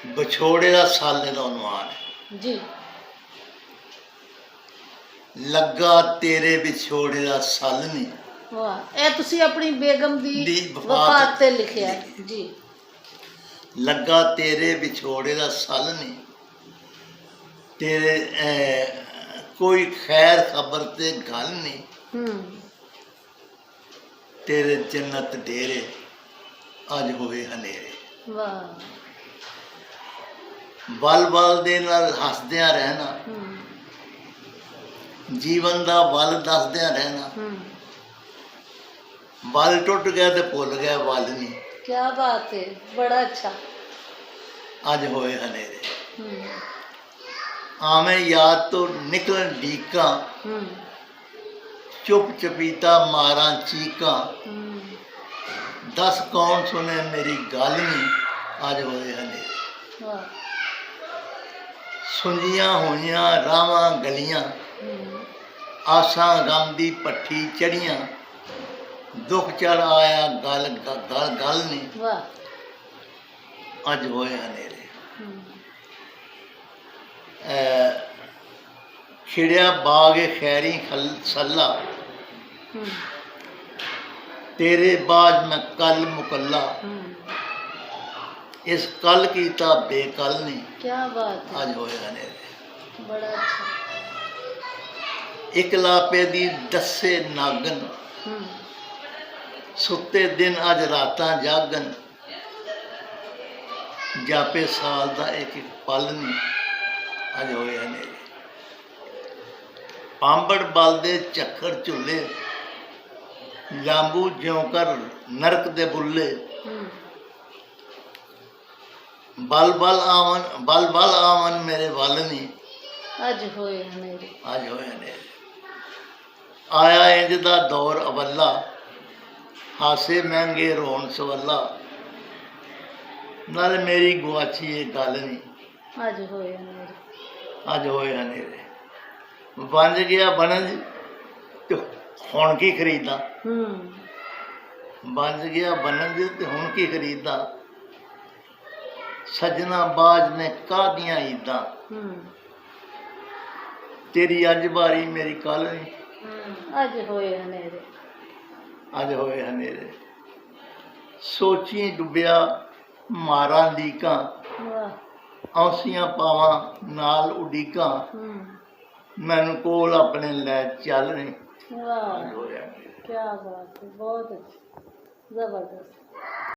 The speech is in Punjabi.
ਵਿਛੋੜੇ ਦਾ ਸਾਲੇ ਦਾ ਉਨਵਾਨ ਹੈ ਜੀ। ਲੱਗਾ ਤੇਰੇ ਵਿਛੋੜੇ ਦਾ ਸੱਲ ਨੀ। ਵਾਹ, ਇਹ ਤੁਸੀਂ ਆਪਣੀ ਬੇਗਮ ਦੀ ਦੀ ਵਫਾਤ ਤੇ ਲਿਖਿਆ ਜੀ। ਲੱਗਾ ਤੇਰੇ ਵਿਛੋੜੇ ਦਾ ਸੱਲ ਨੀ, ਤੇਰੇ ਕੋਈ ਖੈਰ ਖਬਰ ਤੇ ਗੱਲ ਨਹੀਂ। ਤੇਰੇ ਜੰਨਤ ਡੇਰੇ ਅੱਜ ਹੋਵੇ ਹਨੇਰੇ। ਵਾਹ। ਬਲ ਬਲ ਦੇ ਨਾਲ ਹੱਸਦਿਆਂ ਰਹਿਣਾ, ਜੀਵਨ ਦਾ ਵੱਲ ਦੱਸਦਿਆਂ ਰਹਿਣਾ। ਵੱਲ ਟੁੱਟ ਗਿਆ ਤੇ ਭੁੱਲ ਗਿਆ ਵੱਲ ਨਹੀਂ। ਕੀ ਬਾਤ ਹੈ, ਬੜਾ ਅੱਛਾ। ਅੱਜ ਹੋਏ ਹਨੇਰੇ ਆਵੇਂ ਯਾਦ ਤੋਂ ਨਿਕਲਣ ਡੀਕਾਂ, ਚੁੱਪ ਚਪੀਤਾ ਮਾਰਾਂ ਚੀਕਾਂ। ਦੱਸ ਕੌਣ ਸੁਣੇ ਮੇਰੀ ਗੱਲ ਨਹੀਂ, ਅੱਜ ਹੋਏ ਹਨੇਰੇ। ਸੁੰਜੀਆਂ ਹੋਈਆਂ ਰਾਵਾਂ ਗਲੀਆਂ, ਆਸਾਂ ਗਮ ਦੀ ਭੱਠੀ ਚੜੀਆਂ। ਦੁੱਖ ਚੜ ਆਇਆ ਗੱਲ ਗੱਲ ਗੱਲ ਨਹੀਂ, ਅੱਜ ਹੋਏ ਹਨੇਰੇ। ਖਿੜਿਆ ਬਾਗ ਖੈਰੀ ਸੱਲਾ, ਤੇਰੇ ਬਾਜ ਮੈਂ ਕੱਲ ਮੁਕੱਲਾ। ਇਸ ਕੱਲ ਕੀਤਾ ਬੇਕੱਲ ਨਹੀਂ, क्या बात है, ਅੱਜ ਹੋਏ ਹਨੇਰੇ। बड़ा अच्छा। ਇੱਕ ਲਾਪੇ ਦੀ ਦੱਸੇ ਨਾਗਨ, ਸੁੱਤੇ ਦਿਨ ਅੱਜ ਰਾਤਾਂ ਜਾਗਣ। ਜਾਪੇ ਸਾਲ ਦਾ ਇੱਕ ਇੱਕ ਪਲ ਨਹੀਂ, ਅੱਜ ਹੋਏ ਹਨੇਰੇ। ਪਾਂਬੜ ਬਲਦੇ ਝੱਖੜ ਝੁੱਲੇ, ਲਾਂਬੂ ਜਿਉਂ ਕਰ ਨਰਕ ਦੇ ਬੁੱਲੇ। ਬਲ ਬਲ ਆਵਨ ਮੇਰੇ ਵੱਲ ਨਹੀਂ, ਅੱਜ ਹੋਏ ਹਨੇਰੇ। ਅੱਜ ਹੋਏ ਹਨੇਰੇ। ਆਇਆ ਇੰਜ ਦਾ ਦੌਰ ਅਵੱਲਾ, ਹਾਸੇ ਮਹਿੰਗੇ ਰੋਣ ਸਵੱਲਾ। ਨਾਲ ਮੇਰੀ ਗੁਆਚੀ ਇਹ ਗੱਲ ਨਹੀਂ, ਅੱਜ ਹੋਏ ਹਨੇਰੇ। ਅੱਜ ਹੋਏ ਹਨੇਰੇ। ਬਣ ਗਿਆ ਬਣਜ ਤੇ ਹੁਣ ਕੀ ਖਰੀਦਾਂ। ਬਣ ਗਿਆ ਬਣਜ ਤੇ ਹੁਣ ਕੀ ਖਰੀਦਾਂ। ਸੱਜਣਾ ਬਾਜ ਨੇ ਕਾਹਦੀਆਂ ਈਦਾਂ, ਤੇਰੀ ਅੱਜ ਵਾਰੀ ਮੇਰੀ ਕੱਲ ਨਹੀਂ, ਅੱਜ ਹੋਏ ਹਨੇਰੇ। ਅੱਜ ਹੋਏ ਹਨੇਰੇ। ਸੋਚੀ ਡੁੱਬਿਆ ਮਾਰਾਂ ਲੀਕਾਂ, ਔਂਸੀਆਂ ਪਾਵਾਂ ਨਾਲ ਉਡੀਕਾਂ। ਮੈਨੂੰ ਕੋਲ ਆਪਣੇ ਲੈ ਚੱਲ ਨਹੀਂ। ਵਾਹ, ਕੀ ਬਾਤ ਹੈ, ਬਹੁਤ ਅੱਛਾ, ਜ਼ਬਰਦਸਤ।